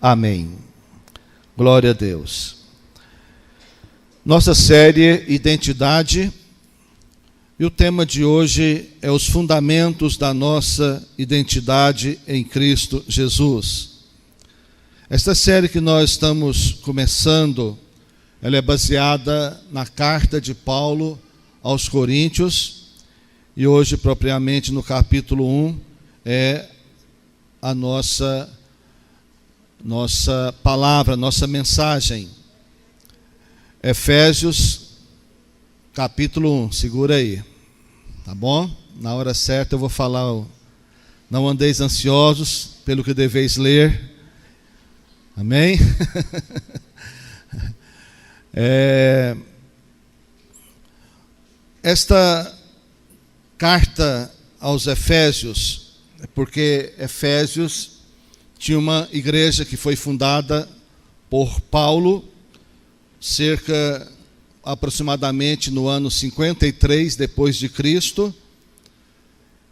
Amém. Glória a Deus. Nossa série Identidade, e o tema de hoje é os fundamentos da nossa identidade em Cristo Jesus. Esta série que nós estamos começando, ela é baseada na carta de Paulo aos Coríntios, e hoje, propriamente, no capítulo 1, é a nossa palavra, nossa mensagem. Efésios, capítulo 1, segura aí, tá bom? Na hora certa eu vou falar, não andeis ansiosos pelo que deveis ler, amém? Esta carta aos Efésios, porque Efésios tinha uma igreja que foi fundada por Paulo, aproximadamente no ano 53 depois de Cristo.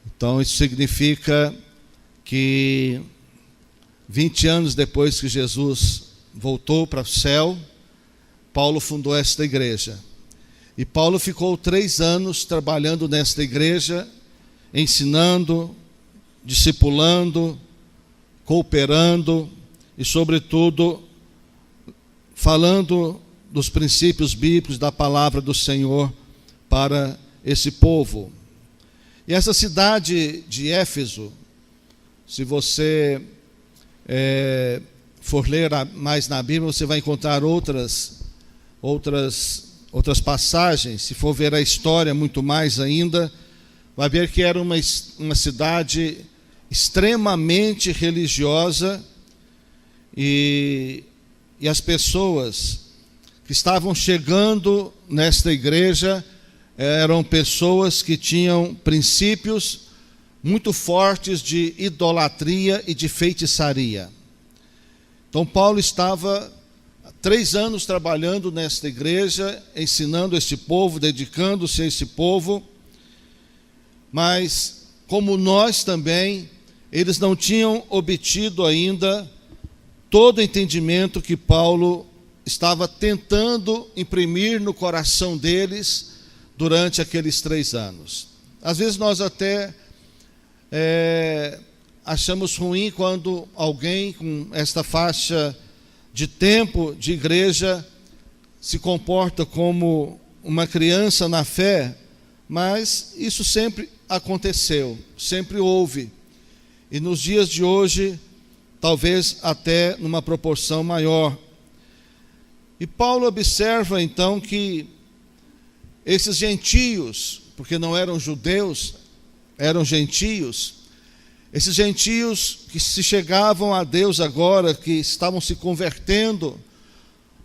Então isso significa que 20 anos depois que Jesus voltou para o céu, Paulo fundou esta igreja. E Paulo ficou 3 anos trabalhando nesta igreja, ensinando, discipulando, cooperando e, sobretudo, falando dos princípios bíblicos da palavra do Senhor para esse povo. E essa cidade de Éfeso, se você for ler mais na Bíblia, você vai encontrar outras passagens. Se for ver a história muito mais ainda, vai ver que era uma cidade extremamente religiosa, e as pessoas que estavam chegando nesta igreja eram pessoas que tinham princípios muito fortes de idolatria e de feitiçaria. Então Paulo estava 3 anos trabalhando nesta igreja, ensinando este povo, dedicando-se a esse povo, mas, como nós também, eles não tinham obtido ainda todo o entendimento que Paulo estava tentando imprimir no coração deles durante aqueles 3 anos. Às vezes nós até achamos ruim quando alguém com esta faixa de tempo de igreja se comporta como uma criança na fé, mas isso sempre aconteceu, sempre houve. E nos dias de hoje, talvez até numa proporção maior. E Paulo observa então que esses gentios, porque não eram judeus, eram gentios, esses gentios que se chegavam a Deus agora, que estavam se convertendo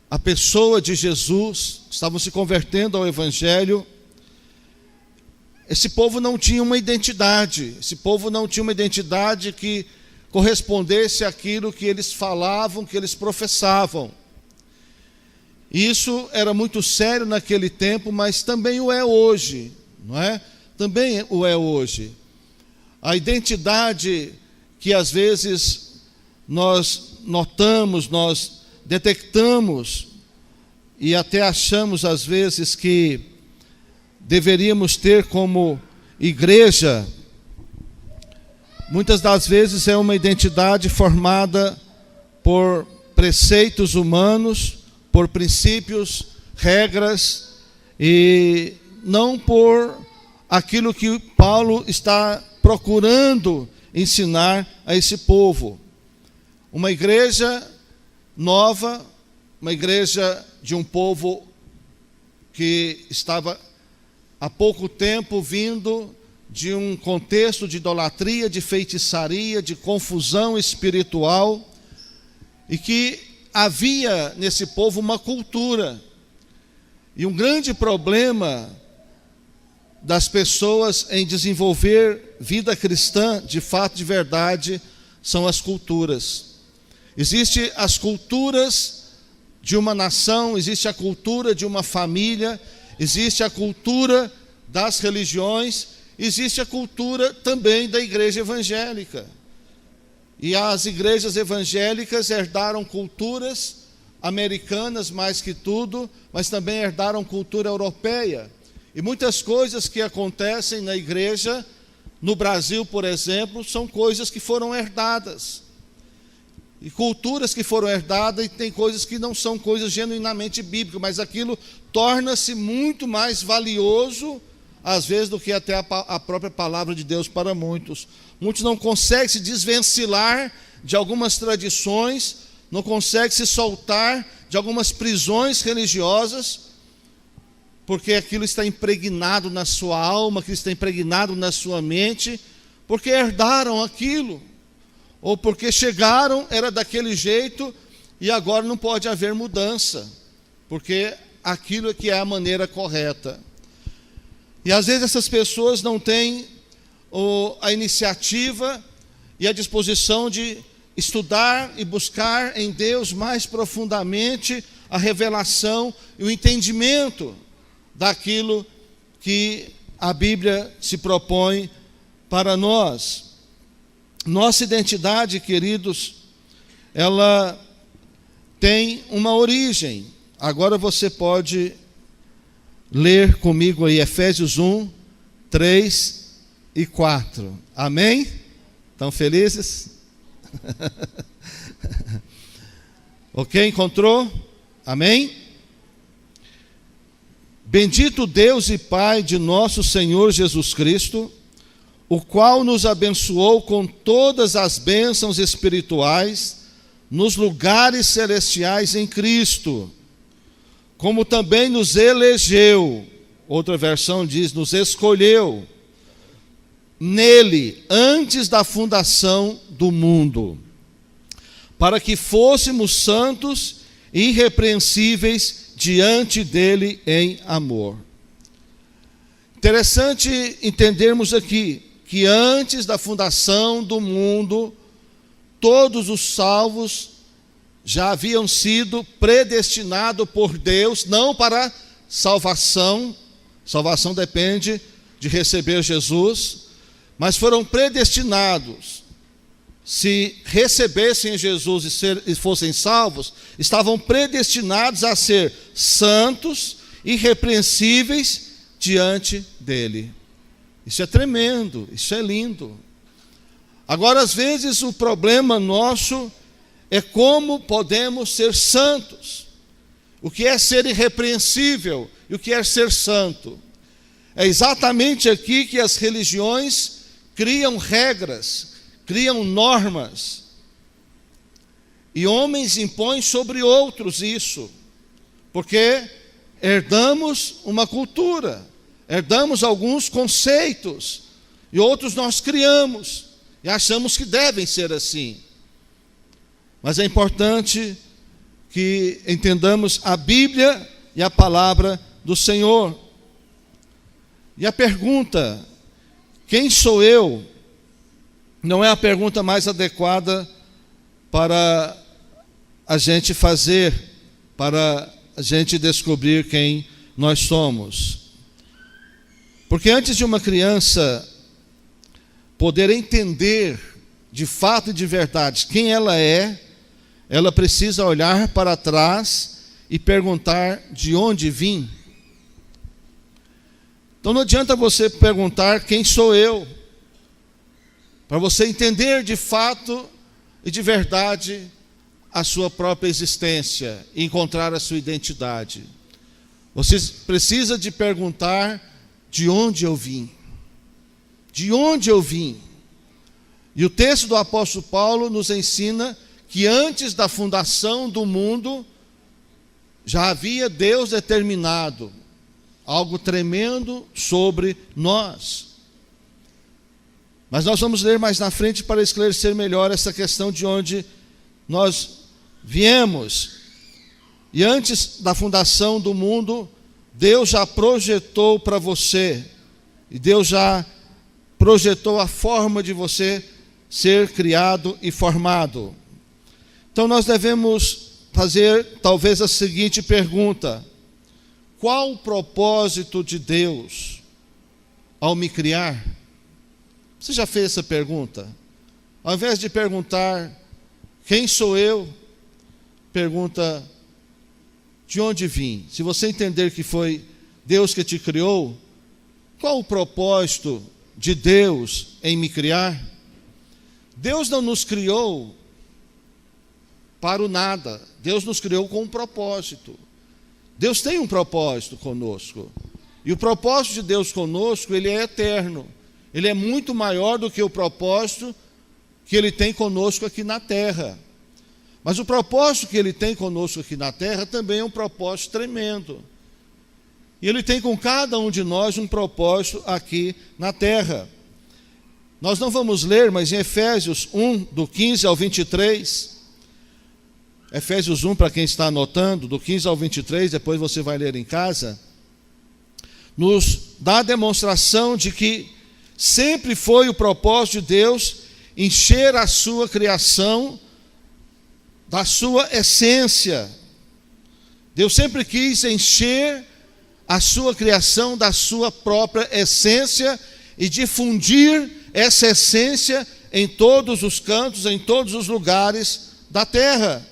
à pessoa de Jesus, estavam se convertendo ao Evangelho, esse povo não tinha uma identidade, que correspondesse àquilo que eles falavam, que eles professavam. E isso era muito sério naquele tempo, mas também o é hoje, não é? Também o é hoje. A identidade que às vezes nós notamos, nós detectamos e até achamos às vezes que deveríamos ter como igreja, muitas das vezes é uma identidade formada por preceitos humanos, por princípios, regras, e não por aquilo que Paulo está procurando ensinar a esse povo. Uma igreja nova, uma igreja de um povo que estava há pouco tempo vindo de um contexto de idolatria, de feitiçaria, de confusão espiritual, e que havia nesse povo uma cultura. E um grande problema das pessoas em desenvolver vida cristã, de fato, de verdade, são as culturas. Existem as culturas de uma nação, existe a cultura de uma família, existe a cultura das religiões, existe a cultura também da igreja evangélica. E as igrejas evangélicas herdaram culturas americanas mais que tudo, mas também herdaram cultura europeia. E muitas coisas que acontecem na igreja, no Brasil, por exemplo, são coisas que foram herdadas. E culturas que foram herdadas, e tem coisas que não são coisas genuinamente bíblicas, mas aquilo torna-se muito mais valioso, às vezes, do que até a própria palavra de Deus para muitos. Muitos não conseguem se desvencilhar de algumas tradições, não conseguem se soltar de algumas prisões religiosas, porque aquilo está impregnado na sua alma, aquilo está impregnado na sua mente, porque herdaram aquilo, ou porque chegaram, era daquele jeito, e agora não pode haver mudança, porque aquilo é que é a maneira correta. E às vezes essas pessoas não têm a iniciativa e a disposição de estudar e buscar em Deus mais profundamente a revelação e o entendimento daquilo que a Bíblia se propõe para nós. Nossa identidade, queridos, ela tem uma origem. Agora você pode ler comigo aí Efésios 1, 3 e 4. Amém? Estão felizes? Ok, encontrou? Amém? Bendito Deus e Pai de nosso Senhor Jesus Cristo, o qual nos abençoou com todas as bênçãos espirituais nos lugares celestiais em Cristo, como também nos elegeu, outra versão diz, nos escolheu, nele, antes da fundação do mundo, para que fôssemos santos e irrepreensíveis diante dele em amor. Interessante entendermos aqui que antes da fundação do mundo, todos os salvos já haviam sido predestinados por Deus, não para salvação, salvação depende de receber Jesus, mas foram predestinados. Se recebessem Jesus e fossem salvos, estavam predestinados a ser santos, irrepreensíveis diante dele. Isso é tremendo, isso é lindo. Agora, às vezes, o problema nosso é como podemos ser santos. O que é ser irrepreensível e o que é ser santo. É exatamente aqui que as religiões criam regras, criam normas, e homens impõem sobre outros isso, porque herdamos uma cultura, herdamos alguns conceitos, e outros nós criamos, e achamos que devem ser assim. Mas é importante que entendamos a Bíblia e a palavra do Senhor. E a pergunta, quem sou eu? Não é a pergunta mais adequada para a gente fazer, para a gente descobrir quem nós somos. Porque antes de uma criança poder entender de fato e de verdade quem ela é, ela precisa olhar para trás e perguntar de onde vim. Então não adianta você perguntar quem sou eu, para você entender de fato e de verdade a sua própria existência e encontrar a sua identidade. Você precisa de perguntar de onde eu vim. De onde eu vim? E o texto do apóstolo Paulo nos ensina que antes da fundação do mundo, já havia Deus determinado algo tremendo sobre nós. Mas nós vamos ler mais na frente para esclarecer melhor essa questão de onde nós viemos. E antes da fundação do mundo, Deus já projetou para você, e Deus já projetou a forma de você ser criado e formado. Então nós devemos fazer talvez a seguinte pergunta: qual o propósito de Deus ao me criar? Você já fez essa pergunta? Ao invés de perguntar, quem sou eu? Pergunta, de onde vim? Se você entender que foi Deus que te criou, qual o propósito de Deus em me criar? Deus não nos criou para o nada. Deus nos criou com um propósito. Deus tem um propósito conosco. E o propósito de Deus conosco, ele é eterno. Ele é muito maior do que o propósito que ele tem conosco aqui na terra. Mas o propósito que ele tem conosco aqui na terra também é um propósito tremendo. E ele tem com cada um de nós um propósito aqui na terra. Nós não vamos ler, mas em Efésios 1, do 15 ao 23, Efésios 1, para quem está anotando, do 15 ao 23, depois você vai ler em casa, nos dá a demonstração de que sempre foi o propósito de Deus encher a sua criação da sua essência. Deus sempre quis encher a sua criação da sua própria essência e difundir essa essência em todos os cantos, em todos os lugares da terra.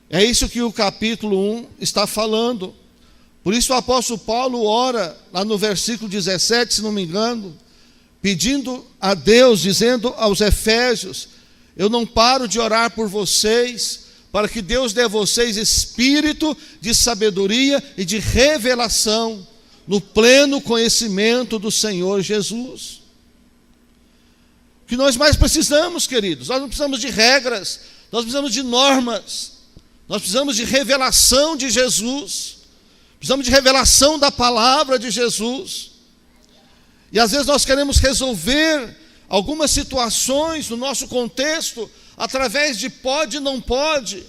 É isso que o capítulo 1 está falando. Por isso o apóstolo Paulo ora, lá no versículo 17, se não me engano, pedindo a Deus, dizendo aos Efésios, eu não paro de orar por vocês, para que Deus dê a vocês espírito de sabedoria e de revelação, no pleno conhecimento do Senhor Jesus. O que nós mais precisamos, queridos? Nós não precisamos de regras, nós precisamos de normas, nós precisamos de revelação de Jesus, precisamos de revelação da palavra de Jesus. E às vezes nós queremos resolver algumas situações no nosso contexto através de pode e não pode,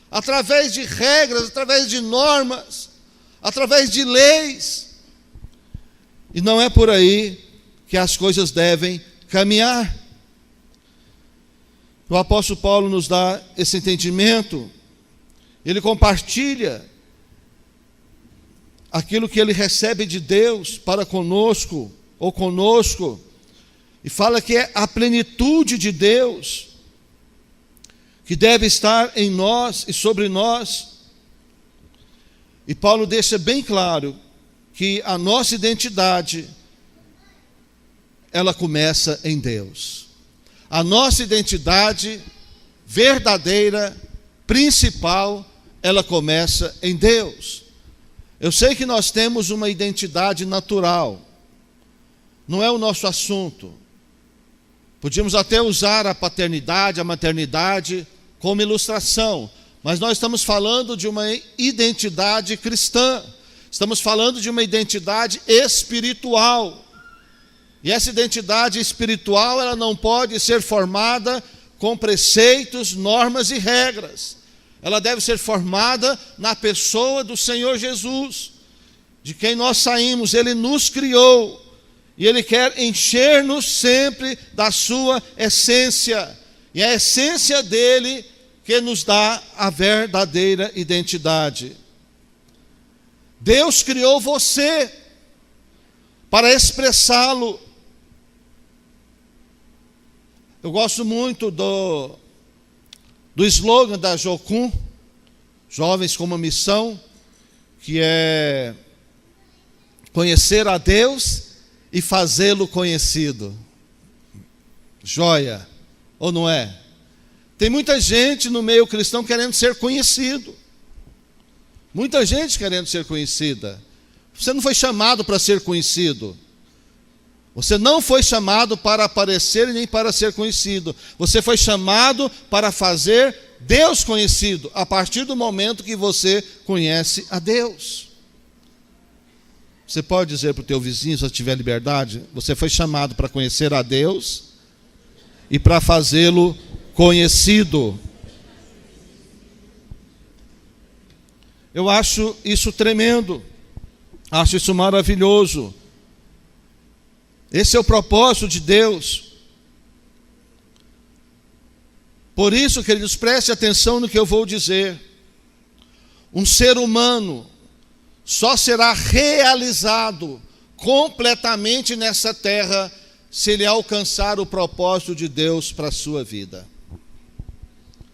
através de regras, através de normas, através de leis. E não é por aí que as coisas devem caminhar. O apóstolo Paulo nos dá esse entendimento, ele compartilha aquilo que ele recebe de Deus para conosco, ou conosco, e fala que é a plenitude de Deus que deve estar em nós e sobre nós. E Paulo deixa bem claro que a nossa identidade, ela começa em Deus. A nossa identidade verdadeira, principal, ela começa em Deus. Eu sei que nós temos uma identidade natural, não é o nosso assunto. Podíamos até usar a paternidade, a maternidade como ilustração, mas nós estamos falando de uma identidade cristã, estamos falando de uma identidade espiritual. E essa identidade espiritual, ela não pode ser formada com preceitos, normas e regras. Ela deve ser formada na pessoa do Senhor Jesus, de quem nós saímos. Ele nos criou e Ele quer encher-nos sempre da sua essência. E é a essência dEle que nos dá a verdadeira identidade. Deus criou você para expressá-lo. Eu gosto muito do slogan da Jocum, Jovens com uma Missão, que é conhecer a Deus e fazê-lo conhecido. Joia, ou não é? Tem muita gente no meio cristão querendo ser conhecido. Muita gente querendo ser conhecida. Você não foi chamado para ser conhecido. Você não foi chamado para aparecer e nem para ser conhecido. Você foi chamado para fazer Deus conhecido, a partir do momento que você conhece a Deus. Você pode dizer para o teu vizinho, se você tiver liberdade, você foi chamado para conhecer a Deus e para fazê-lo conhecido. Eu acho isso tremendo, acho isso maravilhoso. Esse é o propósito de Deus. Por isso, queridos, preste atenção no que eu vou dizer. Um ser humano só será realizado completamente nessa terra se ele alcançar o propósito de Deus para a sua vida.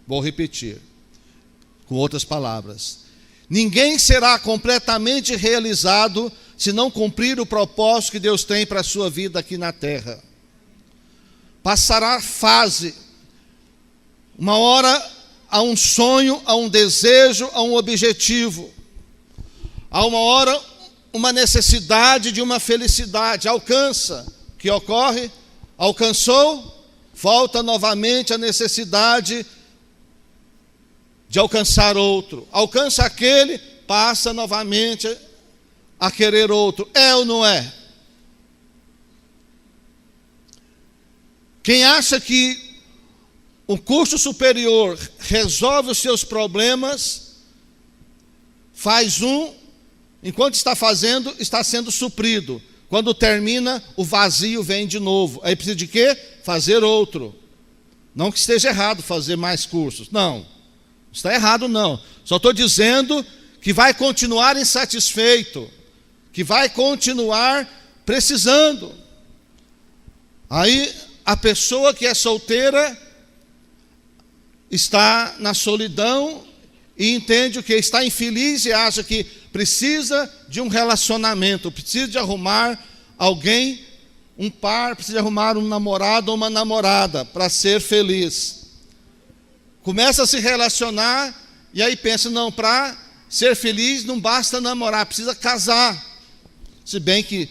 Vou repetir, com outras palavras. Ninguém será completamente realizado se não cumprir o propósito que Deus tem para a sua vida aqui na terra. Passará fase, uma hora há um sonho, há um desejo, há um objetivo. Há uma hora uma necessidade de uma felicidade, alcança. O que ocorre? Alcançou, volta novamente a necessidade de alcançar outro. Alcança aquele, passa novamente a querer outro. É ou não é? Quem acha que o curso superior resolve os seus problemas, faz um, enquanto está fazendo, está sendo suprido. Quando termina, o vazio vem de novo. Aí precisa de quê? Fazer outro. Não que esteja errado fazer mais cursos. Não, está errado não. Só estou dizendo que vai continuar insatisfeito, que vai continuar precisando. Aí a pessoa que é solteira está na solidão e entende o que? Está infeliz e acha que precisa de um relacionamento, precisa de arrumar alguém, um par, precisa de arrumar um namorado ou uma namorada para ser feliz. Começa a se relacionar e aí pensa, não, para ser feliz não basta namorar, precisa casar. Se bem que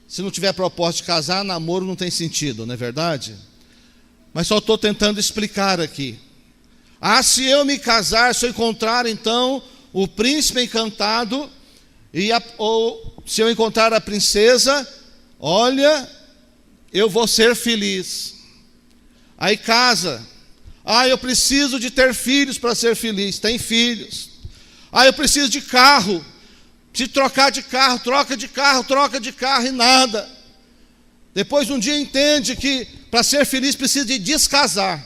se não tiver propósito de casar, namoro não tem sentido, não é verdade? Mas só estou tentando explicar aqui. Ah, se eu me casar, se eu encontrar então o príncipe encantado, ou se eu encontrar a princesa, olha, eu vou ser feliz. Aí casa. Ah, eu preciso de ter filhos para ser feliz. Tem filhos. Ah, eu preciso de carro. Preciso trocar de carro, troca de carro e nada. Depois um dia entende que para ser feliz precisa de descasar.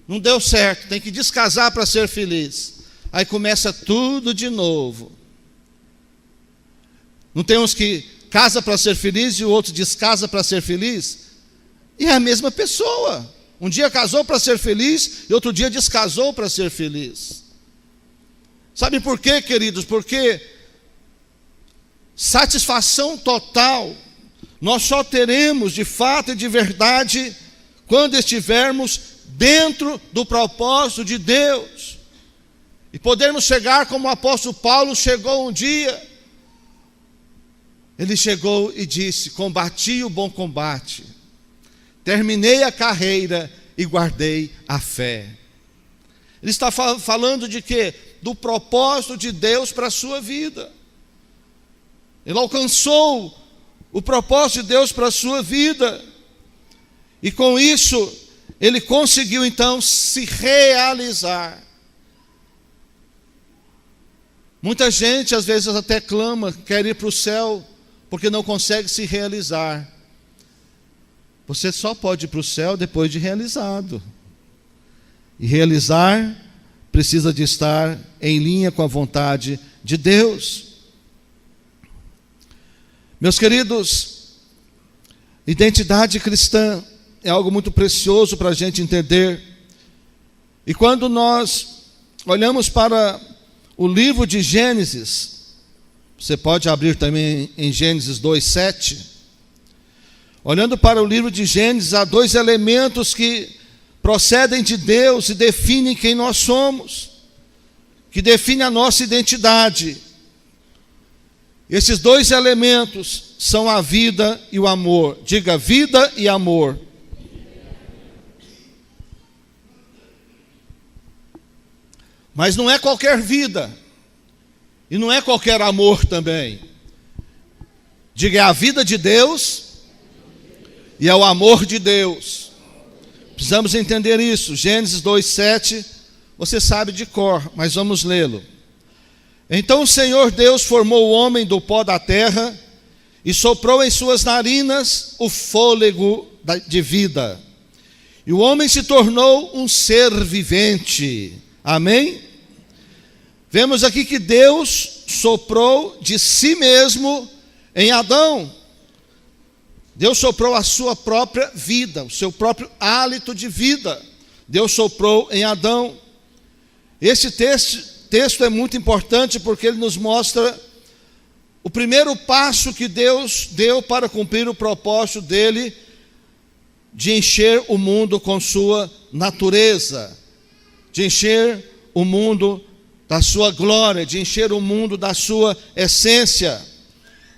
Não deu certo, tem que descasar para ser feliz. Aí começa tudo de novo. Não tem uns que casa para ser feliz e o outro descasa para ser feliz? E é a mesma pessoa. Um dia casou para ser feliz e outro dia descasou para ser feliz. Sabe por quê, queridos? Porque satisfação total nós só teremos de fato e de verdade quando estivermos dentro do propósito de Deus. E podermos chegar como o apóstolo Paulo chegou um dia. Ele chegou e disse: combati o bom combate, terminei a carreira e guardei a fé. Ele está falando de quê? Do propósito de Deus para a sua vida. Ele alcançou o propósito de Deus para a sua vida. E com isso, ele conseguiu então se realizar. Muita gente às vezes até clama, quer ir para o céu, porque não consegue se realizar. Você só pode ir para o céu depois de realizado. E realizar precisa de estar em linha com a vontade de Deus. Meus queridos, identidade cristã é algo muito precioso para a gente entender. E quando nós olhamos para o livro de Gênesis, você pode abrir também em Gênesis 2:7. Olhando para o livro de Gênesis, há dois elementos que procedem de Deus e definem quem nós somos, que definem a nossa identidade. Esses dois elementos são a vida e o amor. Diga, vida e amor. Mas não é qualquer vida, e não é qualquer amor também. Diga, é a vida de Deus e é o amor de Deus. Precisamos entender isso. Gênesis 2:7, você sabe de cor, mas vamos lê-lo. Então o Senhor Deus formou o homem do pó da terra e soprou em suas narinas o fôlego de vida. E o homem se tornou um ser vivente. Amém? Vemos aqui que Deus soprou de si mesmo em Adão. Deus soprou a sua própria vida, o seu próprio hálito de vida. Deus soprou em Adão. Esse texto é muito importante porque ele nos mostra o primeiro passo que Deus deu para cumprir o propósito dele de encher o mundo com sua natureza, de encher o mundo da sua glória, de encher o mundo da sua essência.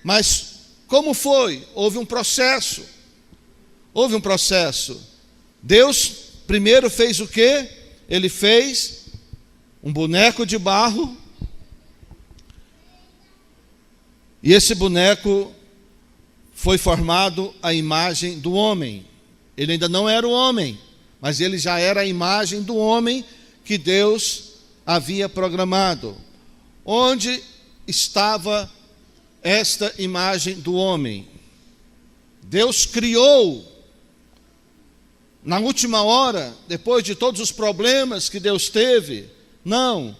Mas como foi? Houve um processo. Deus primeiro fez o quê? Ele fez um boneco de barro, e esse boneco foi formado à imagem do homem. Ele ainda não era o homem, mas ele já era a imagem do homem que Deus havia programado. Onde estava esta imagem do homem? Deus criou na última hora, depois de todos os problemas que Deus teve? Não.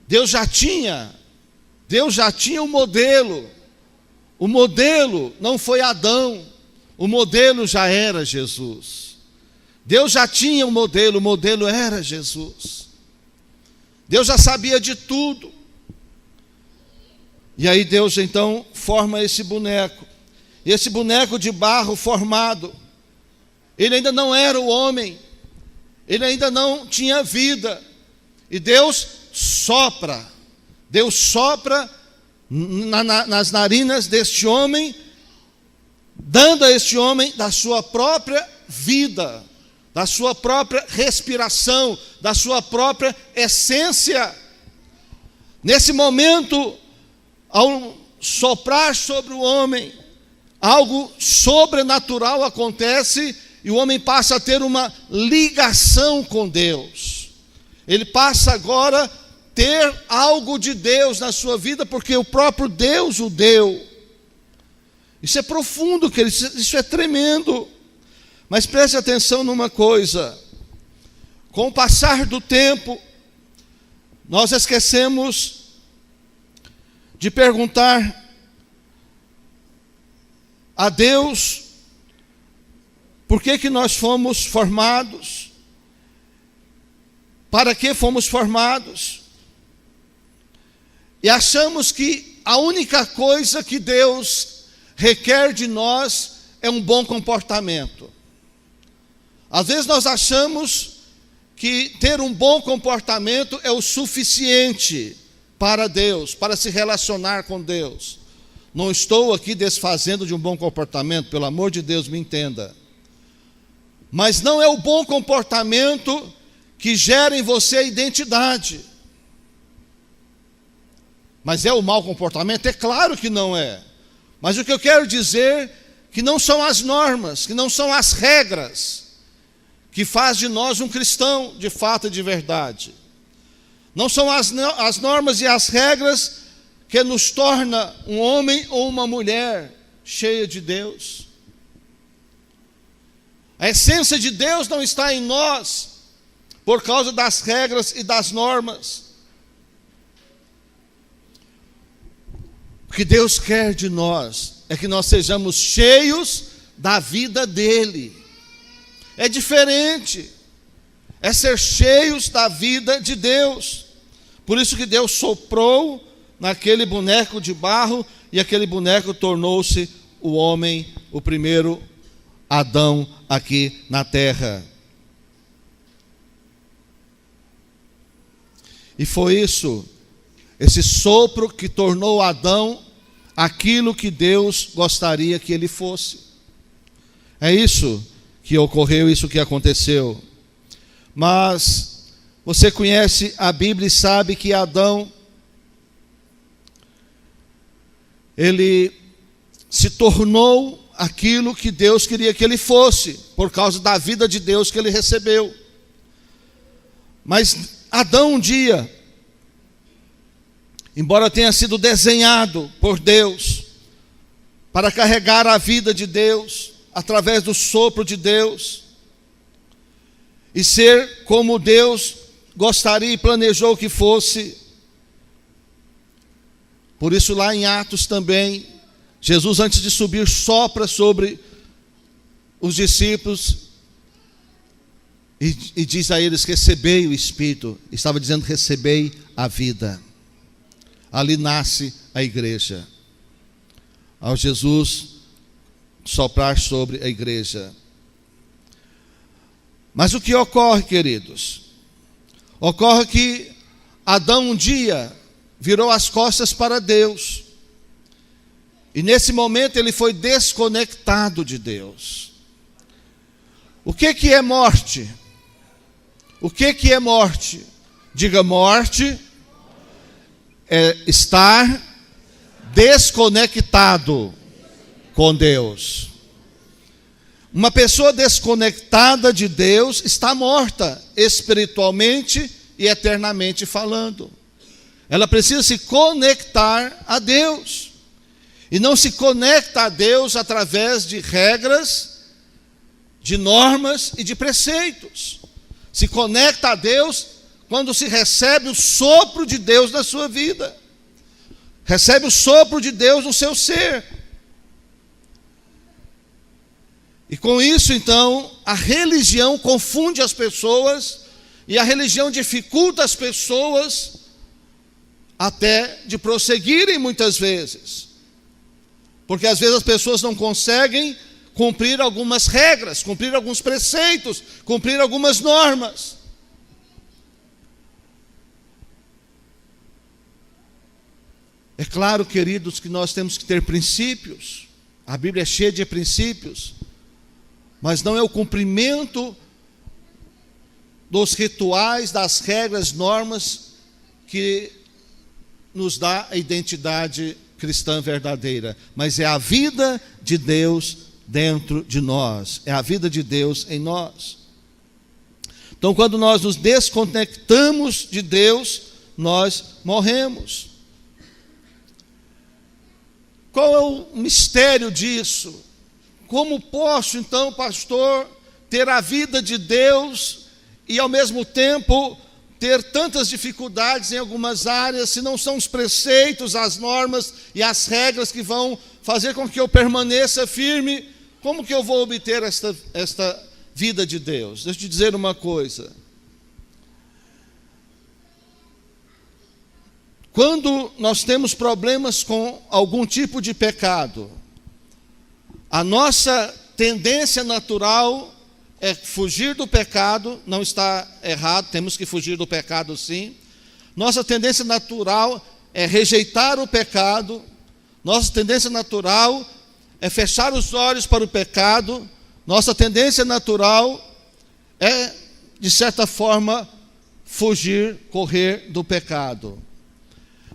Deus já tinha um modelo. O modelo não foi Adão, o modelo já era Jesus. Deus já tinha um modelo, o modelo era Jesus. Deus já sabia de tudo. E aí Deus então forma esse boneco. E esse boneco de barro formado, ele ainda não era o homem, ele ainda não tinha vida. E Deus sopra nas narinas deste homem, dando a este homem da sua própria vida, da sua própria respiração, da sua própria essência. Nesse momento, ao soprar sobre o homem, algo sobrenatural acontece e o homem passa a ter uma ligação com Deus. Ele passa agora a ter algo de Deus na sua vida, porque o próprio Deus o deu. Isso é profundo, queridos, isso é tremendo. Mas preste atenção numa coisa: com o passar do tempo, nós esquecemos de perguntar a Deus por que nós fomos formados, para que fomos formados, e achamos que a única coisa que Deus requer de nós é um bom comportamento. Às vezes nós achamos que ter um bom comportamento é o suficiente para Deus, para se relacionar com Deus. Não estou aqui desfazendo de um bom comportamento, pelo amor de Deus, me entenda. Mas não é o bom comportamento que gera em você a identidade. Mas é o mau comportamento? É claro que não é. Mas o que eu quero dizer que não são as normas, que não são as regras que faz de nós um cristão de fato e de verdade. Não são as normas e as regras que nos torna um homem ou uma mulher cheia de Deus. A essência de Deus não está em nós por causa das regras e das normas. O que Deus quer de nós é que nós sejamos cheios da vida dele. É diferente, é ser cheios da vida de Deus. Por isso que Deus soprou naquele boneco de barro, e aquele boneco tornou-se o homem, o primeiro Adão aqui na terra. E foi isso, esse sopro que tornou Adão aquilo que Deus gostaria que ele fosse. É isso que ocorreu, isso que aconteceu. Mas você conhece a Bíblia e sabe que Adão, ele se tornou aquilo que Deus queria que ele fosse, por causa da vida de Deus que ele recebeu. Mas Adão um dia, embora tenha sido desenhado por Deus para carregar a vida de Deus, através do sopro de Deus, e ser como Deus gostaria e planejou que fosse. Por isso lá em Atos também, Jesus, antes de subir, sopra sobre os discípulos e diz a eles: recebei o Espírito. Estava dizendo: recebei a vida. Ali nasce a igreja. Ao Jesus soprar sobre a igreja. Mas o que ocorre, queridos? Ocorre que Adão um dia virou as costas para Deus. E nesse momento ele foi desconectado de Deus. O que é morte? O que é morte? Diga: morte é estar desconectado com Deus. Uma pessoa desconectada de Deus está morta, espiritualmente e eternamente falando. Ela precisa se conectar a Deus. E não se conecta a Deus através de regras, de normas e de preceitos. Se conecta a Deus quando se recebe o sopro de Deus na sua vida. Recebe o sopro de Deus no seu ser. E com isso, então, a religião confunde as pessoas, e a religião dificulta as pessoas até de prosseguirem muitas vezes. Porque às vezes as pessoas não conseguem cumprir algumas regras, cumprir alguns preceitos, cumprir algumas normas. É claro, queridos, que nós temos que ter princípios. A Bíblia é cheia de princípios. Mas não é o cumprimento dos rituais, das regras, normas, que nos dá a identidade cristã verdadeira. Mas é a vida de Deus dentro de nós. É a vida de Deus em nós. Então, quando nós nos desconectamos de Deus, nós morremos. Qual é o mistério disso? Como posso, então, pastor, ter a vida de Deus e, ao mesmo tempo, ter tantas dificuldades em algumas áreas, se não são os preceitos, as normas e as regras que vão fazer com que eu permaneça firme? Como que eu vou obter esta vida de Deus? Deixa eu te dizer uma coisa. Quando nós temos problemas com algum tipo de pecado, a nossa tendência natural é fugir do pecado. Não está errado, temos que fugir do pecado sim. Nossa tendência natural é rejeitar o pecado. Nossa tendência natural é fechar os olhos para o pecado. Nossa tendência natural é, de certa forma, fugir, correr do pecado.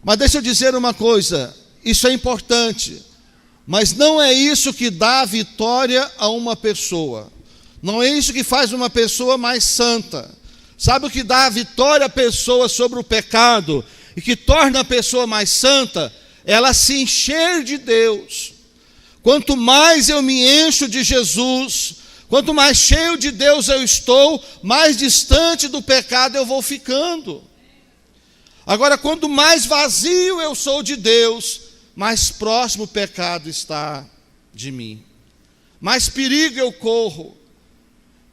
Mas deixa eu dizer uma coisa, isso é importante. Mas não é isso que dá a vitória a uma pessoa. Não é isso que faz uma pessoa mais santa. Sabe o que dá a vitória à pessoa sobre o pecado e que torna a pessoa mais santa? Ela se encher de Deus. Quanto mais eu me encho de Jesus, quanto mais cheio de Deus eu estou, mais distante do pecado eu vou ficando. Agora, quanto mais vazio eu sou de Deus, mais próximo o pecado está de mim, mais perigo eu corro.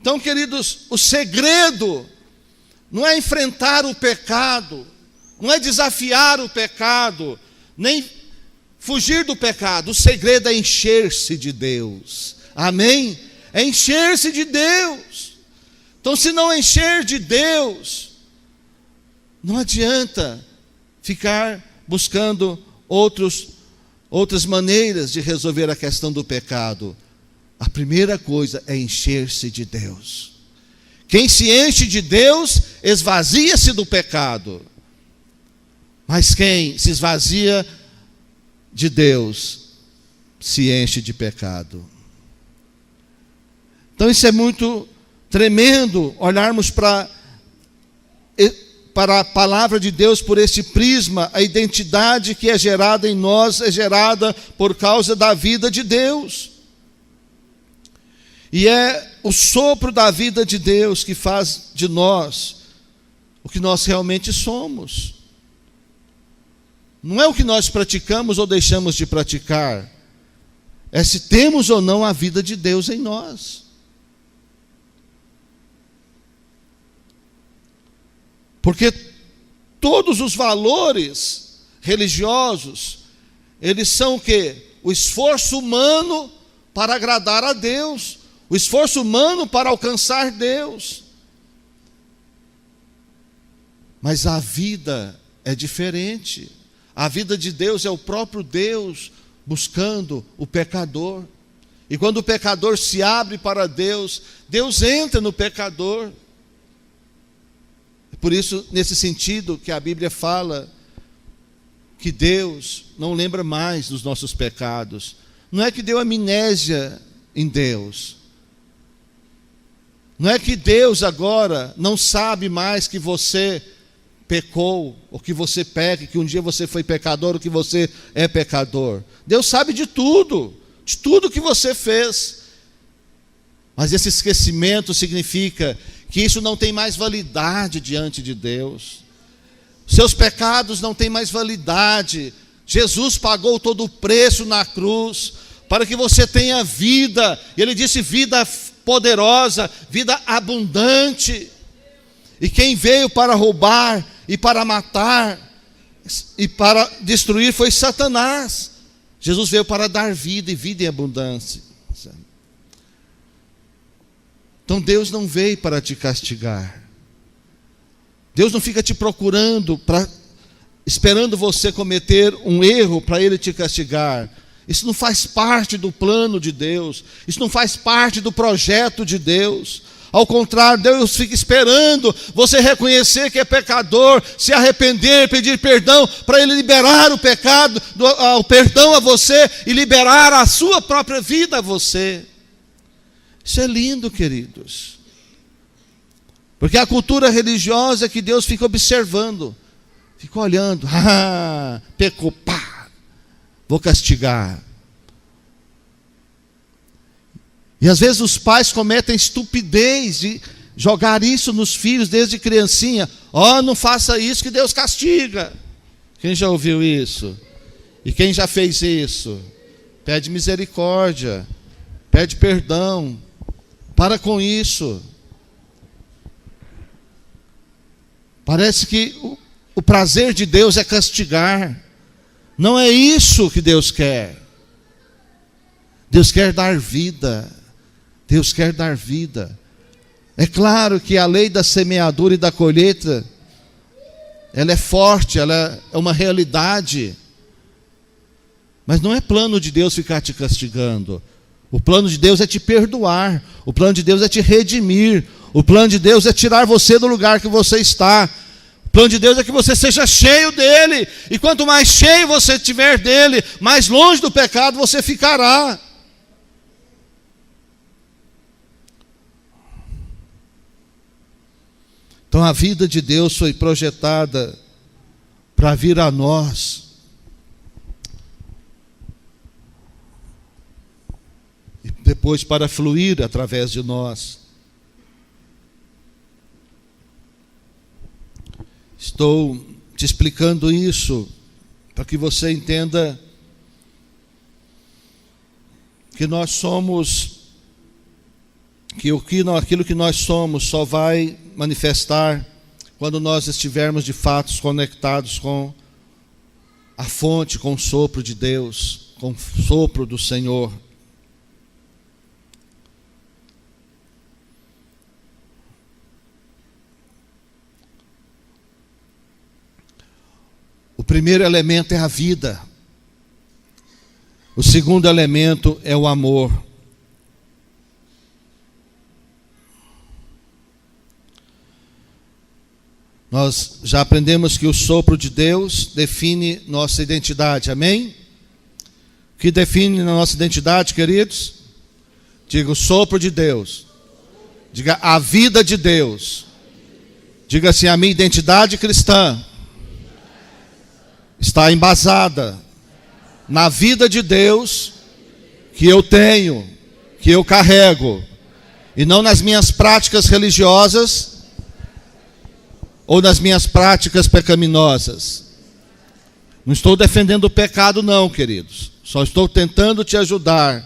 Então, queridos, o segredo não é enfrentar o pecado, não é desafiar o pecado, nem fugir do pecado. O segredo é encher-se de Deus. Amém? É encher-se de Deus. Então, se não encher de Deus, não adianta ficar buscando outras maneiras de resolver a questão do pecado. A primeira coisa é encher-se de Deus. Quem se enche de Deus, esvazia-se do pecado. Mas quem se esvazia de Deus, se enche de pecado. Então isso é muito tremendo, olharmos para a palavra de Deus por esse prisma. A identidade que é gerada em nós é gerada por causa da vida de Deus. E é o sopro da vida de Deus que faz de nós o que nós realmente somos. Não é o que nós praticamos ou deixamos de praticar, é se temos ou não a vida de Deus em nós. Porque todos os valores religiosos, eles são o quê? O esforço humano para agradar a Deus, o esforço humano para alcançar Deus. Mas a vida é diferente. A vida de Deus é o próprio Deus buscando o pecador. E quando o pecador se abre para Deus, Deus entra no pecador. Por isso, nesse sentido que a Bíblia fala que Deus não lembra mais dos nossos pecados. Não é que deu amnésia em Deus. Não é que Deus agora não sabe mais que você pecou, ou que você peca, que um dia você foi pecador, ou que você é pecador. Deus sabe de tudo que você fez. Mas esse esquecimento significa que isso não tem mais validade diante de Deus. Seus pecados não têm mais validade. Jesus pagou todo o preço na cruz para que você tenha vida. E Ele disse vida poderosa, vida abundante. E quem veio para roubar e para matar e para destruir foi Satanás. Jesus veio para dar vida e vida em abundância. Então Deus não veio para te castigar. Deus não fica te procurando, esperando você cometer um erro para Ele te castigar. Isso não faz parte do plano de Deus. Isso não faz parte do projeto de Deus. Ao contrário, Deus fica esperando você reconhecer que é pecador, se arrepender, pedir perdão, para Ele liberar o pecado, o perdão a você e liberar a sua própria vida a você. Isso é lindo, queridos. Porque a cultura religiosa é que Deus fica observando, fica olhando, pecou, pá, vou castigar. E às vezes os pais cometem estupidez de jogar isso nos filhos desde criancinha. Não faça isso que Deus castiga. Quem já ouviu isso? E quem já fez isso? Pede misericórdia, pede perdão. Para com isso. Parece que o prazer de Deus é castigar. Não é isso que Deus quer. Deus quer dar vida. Deus quer dar vida. É claro que a lei da semeadura e da colheita, ela é forte, ela é uma realidade. Mas não é plano de Deus ficar te castigando. O plano de Deus é te perdoar. O plano de Deus é te redimir. O plano de Deus é tirar você do lugar que você está. O plano de Deus é que você seja cheio dele. E quanto mais cheio você tiver dele, mais longe do pecado você ficará. Então a vida de Deus foi projetada para vir a nós. E depois para fluir através de nós. Estou te explicando isso para que você entenda que nós somos, que aquilo que nós somos só vai manifestar quando nós estivermos de fato conectados com a fonte, com o sopro de Deus, com o sopro do Senhor. O primeiro elemento é a vida. O segundo elemento é o amor. Nós já aprendemos que o sopro de Deus define nossa identidade, amém? O que define a nossa identidade, queridos? Diga o sopro de Deus. Diga a vida de Deus. Diga assim, a minha identidade cristã está embasada na vida de Deus que eu tenho, que eu carrego, e não nas minhas práticas religiosas ou nas minhas práticas pecaminosas. Não estou defendendo o pecado não, queridos. Só estou tentando te ajudar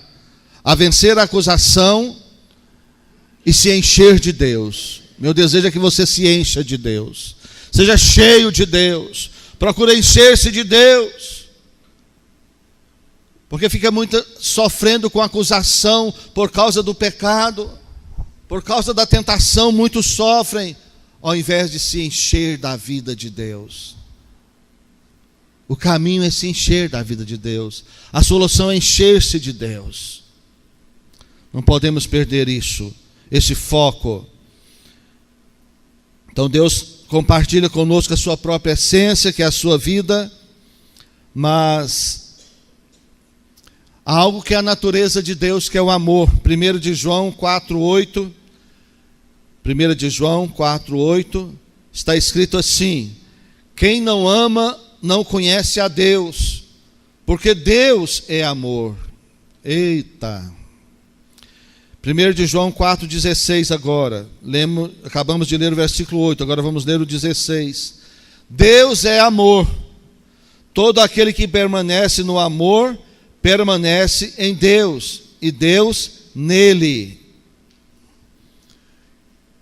a vencer a acusação e se encher de Deus. Meu desejo é que você se encha de Deus. Seja cheio de Deus. Procure encher-se de Deus. Porque fica muito sofrendo com acusação por causa do pecado. Por causa da tentação, muitos sofrem, ao invés de se encher da vida de Deus. O caminho é se encher da vida de Deus. A solução é encher-se de Deus. Não podemos perder isso, esse foco. Então Deus compartilha conosco a sua própria essência, que é a sua vida, mas há algo que é a natureza de Deus, que é o amor. 1 de João 4:8, 1 de João 4:8, está escrito assim: quem não ama não conhece a Deus, porque Deus é amor. Eita! 1 de João 4,16 agora. Acabamos de ler o versículo 8, agora vamos ler o 16. Deus é amor. Todo aquele que permanece no amor, permanece em Deus, e Deus nele.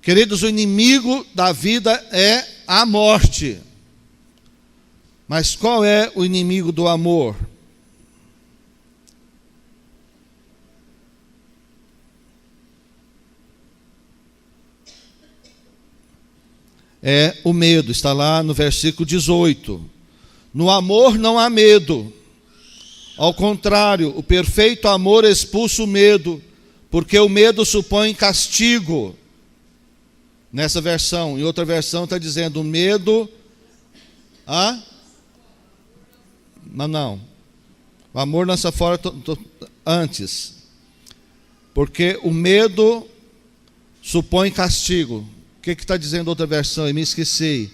Queridos, o inimigo da vida é a morte. Mas qual é o inimigo do amor? É o medo, está lá no versículo 18. No amor não há medo. Ao contrário, o perfeito amor expulsa o medo, porque o medo supõe castigo. Nessa versão, em outra versão está dizendo, o medo... Não. O amor lança fora antes. Porque o medo supõe castigo. O que está dizendo outra versão? Eu me esqueci.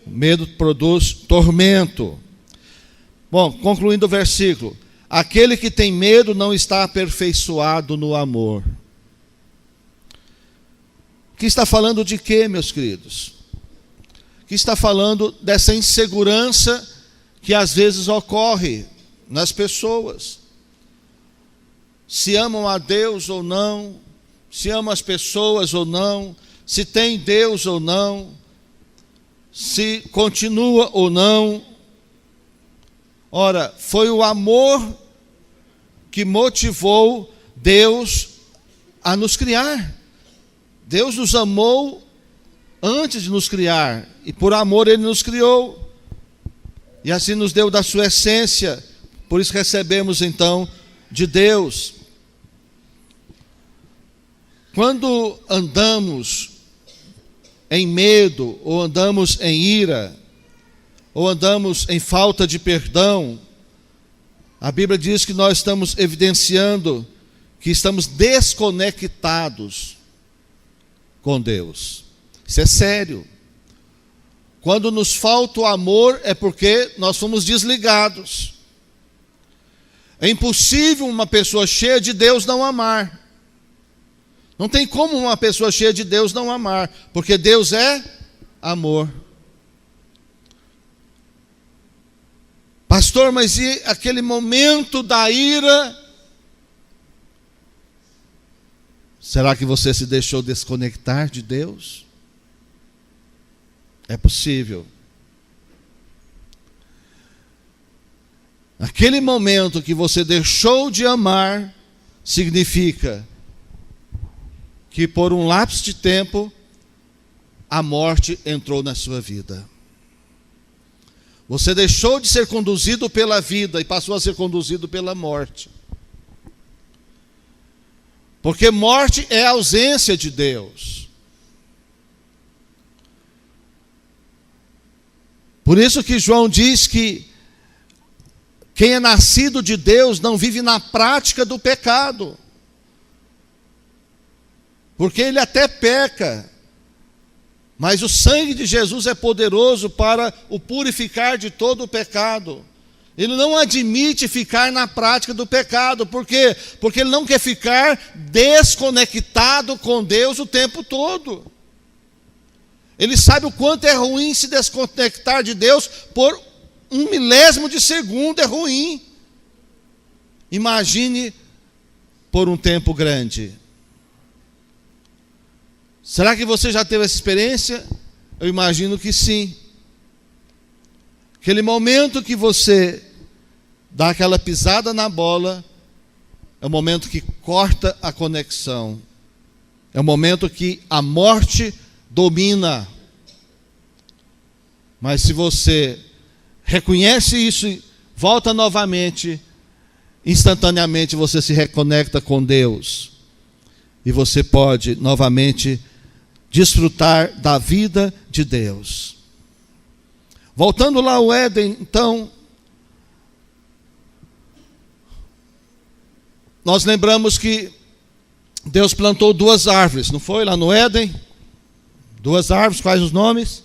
Medo produz tormento. Bom, concluindo o versículo. Aquele que tem medo não está aperfeiçoado no amor. Que está falando de quê, meus queridos? Que está falando dessa insegurança que às vezes ocorre nas pessoas. Se amam a Deus ou não, se amam as pessoas ou não, se tem Deus ou não, se continua ou não. Ora, foi o amor que motivou Deus a nos criar. Deus nos amou antes de nos criar, e por amor Ele nos criou, e assim nos deu da sua essência, por isso recebemos então de Deus. Quando andamos em medo, ou andamos em ira, ou andamos em falta de perdão, a Bíblia diz que nós estamos evidenciando que estamos desconectados com Deus. Isso é sério. Quando nos falta o amor, é porque nós fomos desligados. É impossível uma pessoa cheia de Deus não amar. Não tem como uma pessoa cheia de Deus não amar, porque Deus é amor. Pastor, mas e aquele momento da ira? Será que você se deixou desconectar de Deus? É possível. Aquele momento que você deixou de amar, significa que por um lapso de tempo, a morte entrou na sua vida. Você deixou de ser conduzido pela vida e passou a ser conduzido pela morte. Porque morte é a ausência de Deus. Por isso que João diz que quem é nascido de Deus não vive na prática do pecado. Porque ele até peca, mas o sangue de Jesus é poderoso para o purificar de todo o pecado. Ele não admite ficar na prática do pecado. Por quê? Porque ele não quer ficar desconectado com Deus o tempo todo. Ele sabe o quanto é ruim se desconectar de Deus por 1/1000 de segundo, é ruim. Imagine por um tempo grande. Será que você já teve essa experiência? Eu imagino que sim. Aquele momento que você dá aquela pisada na bola, é o momento que corta a conexão. É o momento que a morte domina. Mas se você reconhece isso e volta novamente, instantaneamente você se reconecta com Deus. E você pode novamente desfrutar da vida de Deus. Voltando lá ao Éden, então, nós lembramos que Deus plantou 2 árvores, não foi? Lá no Éden, 2 árvores, quais os nomes?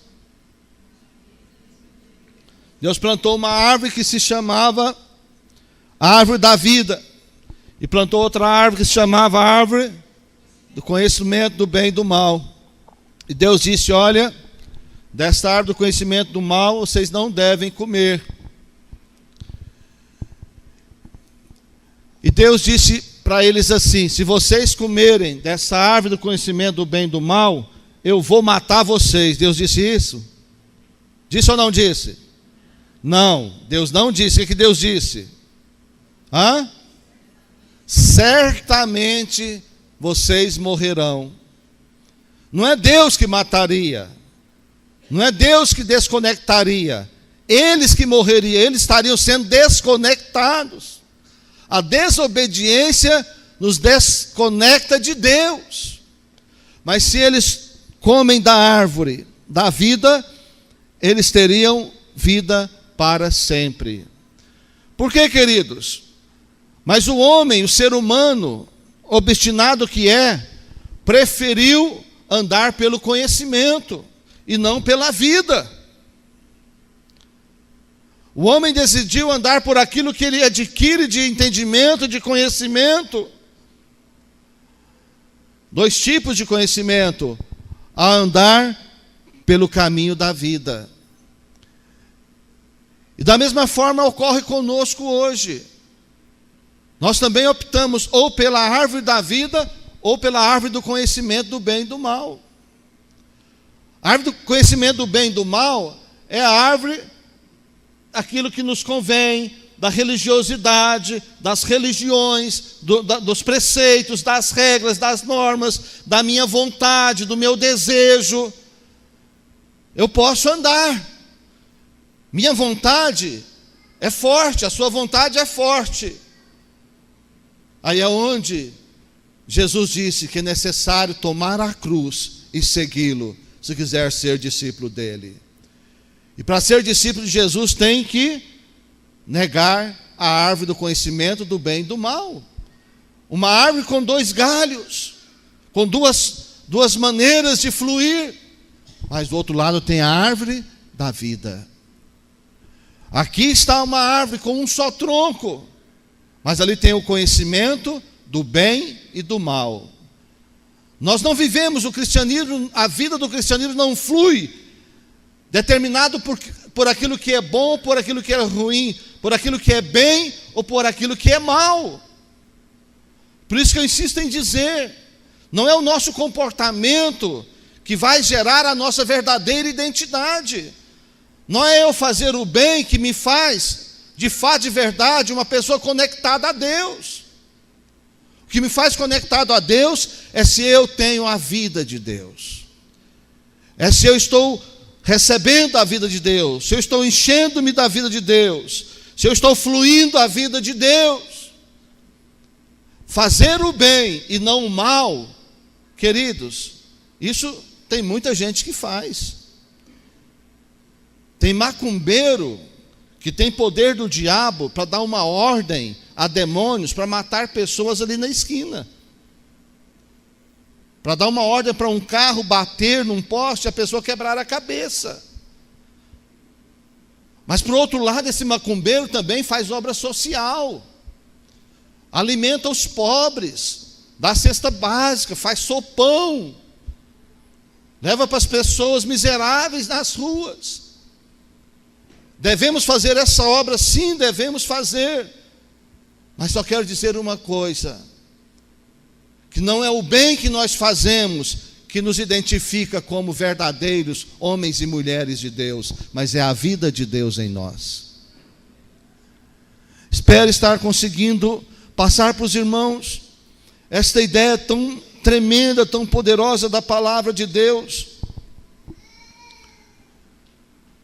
Deus plantou uma árvore que se chamava a árvore da vida, e plantou outra árvore que se chamava a árvore do conhecimento do bem e do mal. E Deus disse: olha, desta árvore do conhecimento do mal vocês não devem comer. E Deus disse para eles assim: se vocês comerem dessa árvore do conhecimento do bem e do mal, eu vou matar vocês. Deus disse isso? Disse ou não disse? Não, Deus não disse. O que Deus disse? Certamente vocês morrerão. Não é Deus que mataria, não é Deus que desconectaria, eles que morreriam, eles estariam sendo desconectados. A desobediência nos desconecta de Deus. Mas se eles comem da árvore da vida, eles teriam vida para sempre. Por quê, queridos? Mas o homem, o ser humano, obstinado que é, preferiu andar pelo conhecimento e não pela vida. O homem decidiu andar por aquilo que ele adquire de entendimento, de conhecimento. 2 tipos de conhecimento: a andar pelo caminho da vida. E da mesma forma ocorre conosco hoje. Nós também optamos ou pela árvore da vida ou pela árvore do conhecimento do bem e do mal. A árvore do conhecimento do bem e do mal é a árvore, aquilo que nos convém, da religiosidade, das religiões, dos preceitos, das regras, das normas, da minha vontade, do meu desejo. Eu posso andar. Minha vontade é forte, a sua vontade é forte. Aí é onde Jesus disse que é necessário tomar a cruz e segui-lo, se quiser ser discípulo dele. E para ser discípulo de Jesus tem que negar a árvore do conhecimento do bem e do mal. Uma árvore com 2 galhos, com duas maneiras de fluir. Mas do outro lado tem a árvore da vida. Aqui está uma árvore com um só tronco, mas ali tem o conhecimento do bem e do mal. Nós não vivemos o cristianismo, a vida do cristianismo não flui determinado por aquilo que é bom, por aquilo que é ruim, por aquilo que é bem ou por aquilo que é mal. Por isso que eu insisto em dizer, não é o nosso comportamento que vai gerar a nossa verdadeira identidade. Não é eu fazer o bem que me faz, de fato, de verdade, uma pessoa conectada a Deus. O que me faz conectado a Deus é se eu tenho a vida de Deus. É se eu estou recebendo a vida de Deus, se eu estou enchendo-me da vida de Deus, se eu estou fluindo a vida de Deus. Fazer o bem e não o mal, queridos, isso tem muita gente que faz. Tem macumbeiro que tem poder do diabo para dar uma ordem a demônios para matar pessoas ali na esquina. Para dar uma ordem para um carro bater num poste e a pessoa quebrar a cabeça. Mas por outro lado, esse macumbeiro também faz obra social. Alimenta os pobres, dá cesta básica, faz sopão. leva para as pessoas miseráveis nas ruas. Devemos fazer essa obra? Sim, devemos fazer. Mas só quero dizer uma coisa, que não é o bem que nós fazemos que nos identifica como verdadeiros homens e mulheres de Deus, mas é a vida de Deus em nós. Espero estar conseguindo passar para os irmãos esta ideia tão tremenda, tão poderosa da palavra de Deus.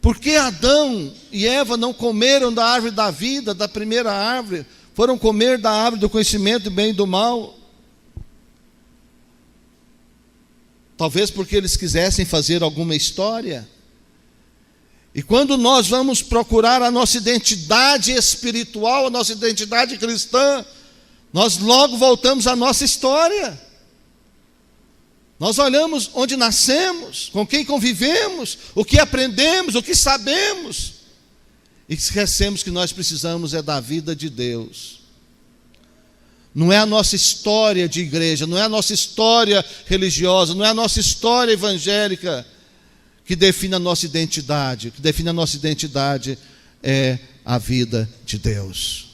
Por que Adão e Eva não comeram da árvore da vida, da primeira árvore? Foram comer da árvore do conhecimento do bem e do mal? Talvez porque eles quisessem fazer alguma história. E quando nós vamos procurar a nossa identidade espiritual, a nossa identidade cristã, nós logo voltamos à nossa história. Nós olhamos onde nascemos, com quem convivemos, o que aprendemos, o que sabemos, e esquecemos que nós precisamos é da vida de Deus. Não é a nossa história de igreja, não é a nossa história religiosa, não é a nossa história evangélica que define a nossa identidade. O que define a nossa identidade é a vida de Deus.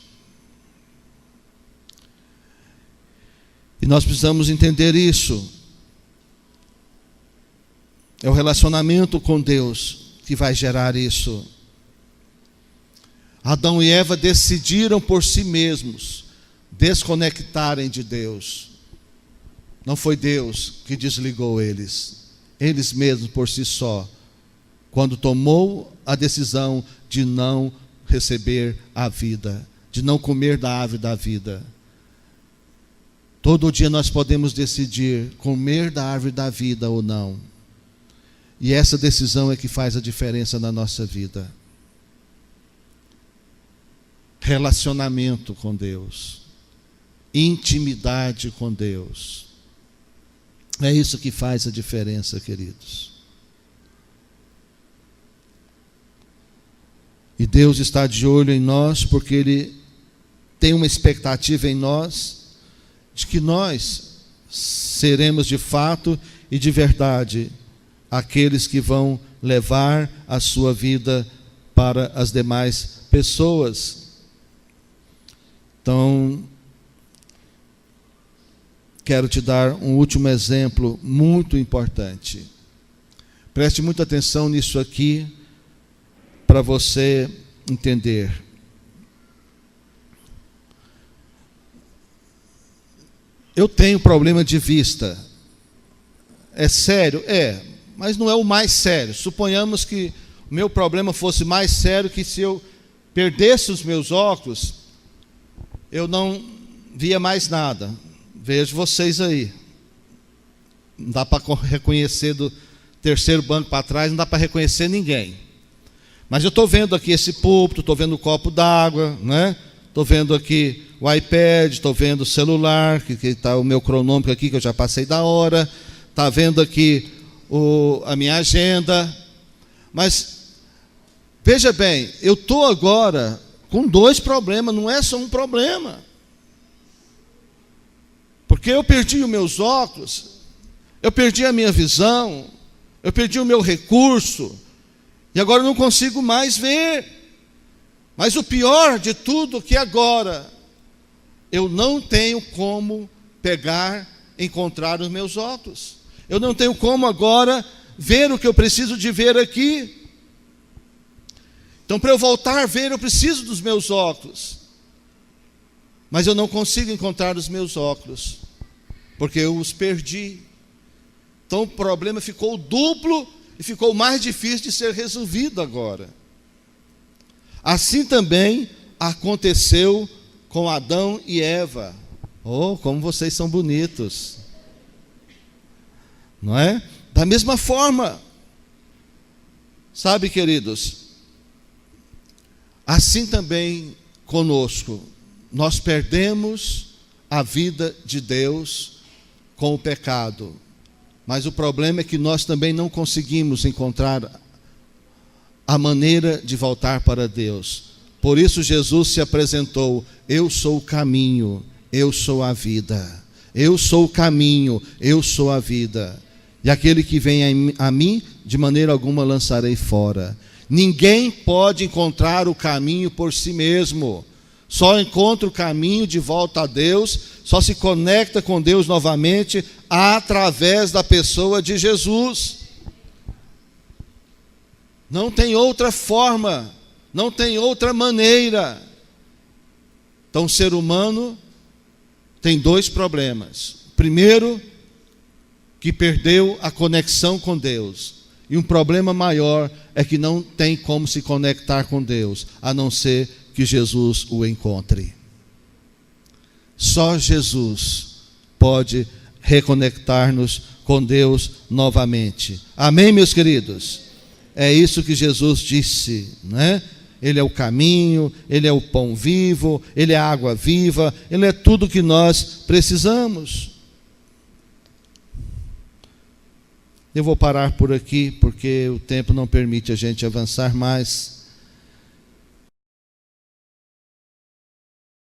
E nós precisamos entender isso. É o relacionamento com Deus que vai gerar isso. Adão e Eva decidiram por si mesmos desconectarem de Deus. Não foi Deus que desligou eles. Eles mesmos por si só, quando tomou a decisão de não receber a vida, de não comer da árvore da vida. Todo dia nós podemos decidir comer da árvore da vida ou não. E essa decisão é que faz a diferença na nossa vida. Relacionamento com Deus. Intimidade com Deus. É isso que faz a diferença, queridos. E Deus está de olho em nós, porque Ele tem uma expectativa em nós, de que nós seremos de fato e de verdade aqueles que vão levar a sua vida para as demais pessoas. Então, quero te dar um último exemplo muito importante. Preste muita atenção nisso aqui, para você entender. Eu tenho problema de vista. É sério? É, mas não é o mais sério. Suponhamos que o meu problema fosse mais sério, que se eu perdesse os meus óculos, eu não via mais nada. Vejo vocês aí. Não dá para reconhecer do terceiro banco para trás, não dá para reconhecer ninguém. Mas eu estou vendo aqui esse púlpito, estou vendo o copo d'água, né? Estou vendo aqui o iPad, estou vendo o celular, que está o meu cronômetro aqui, que eu já passei da hora. Está vendo aqui a minha agenda. Mas, veja bem, eu estou agora com dois problemas, não é só um problema. Porque eu perdi os meus óculos, eu perdi a minha visão, eu perdi o meu recurso, e agora eu não consigo mais ver. Mas o pior de tudo é que agora eu não tenho como encontrar os meus óculos. Eu não tenho como agora ver o que eu preciso de ver aqui. Então, para eu voltar a ver, eu preciso dos meus óculos. Mas eu não consigo encontrar os meus óculos, porque eu os perdi. Então o problema ficou duplo e ficou mais difícil de ser resolvido agora. Assim também aconteceu com Adão e Eva. Oh, como vocês são bonitos. Não é? Da mesma forma. Sabe, queridos, assim também conosco. Nós perdemos a vida de Deus com o pecado. Mas o problema é que nós também não conseguimos encontrar a maneira de voltar para Deus. Por isso Jesus se apresentou: eu sou o caminho, eu sou a vida. Eu sou o caminho, eu sou a vida. e aquele que vem a mim, de maneira alguma lançarei fora. Ninguém pode encontrar o caminho por si mesmo. Só encontra o caminho de volta a Deus, só se conecta com Deus novamente através da pessoa de Jesus. Não tem outra forma, não tem outra maneira. Então o ser humano tem dois problemas. Primeiro, que perdeu a conexão com Deus. E um problema maior é que não tem como se conectar com Deus, a não ser que Jesus o encontre. Só Jesus pode reconectar-nos com Deus novamente. Amém, meus queridos? É isso que Jesus disse, né? Ele é o caminho, Ele é o pão vivo, Ele é a água viva, Ele é tudo que nós precisamos. Eu vou parar por aqui, porque o tempo não permite a gente avançar mais.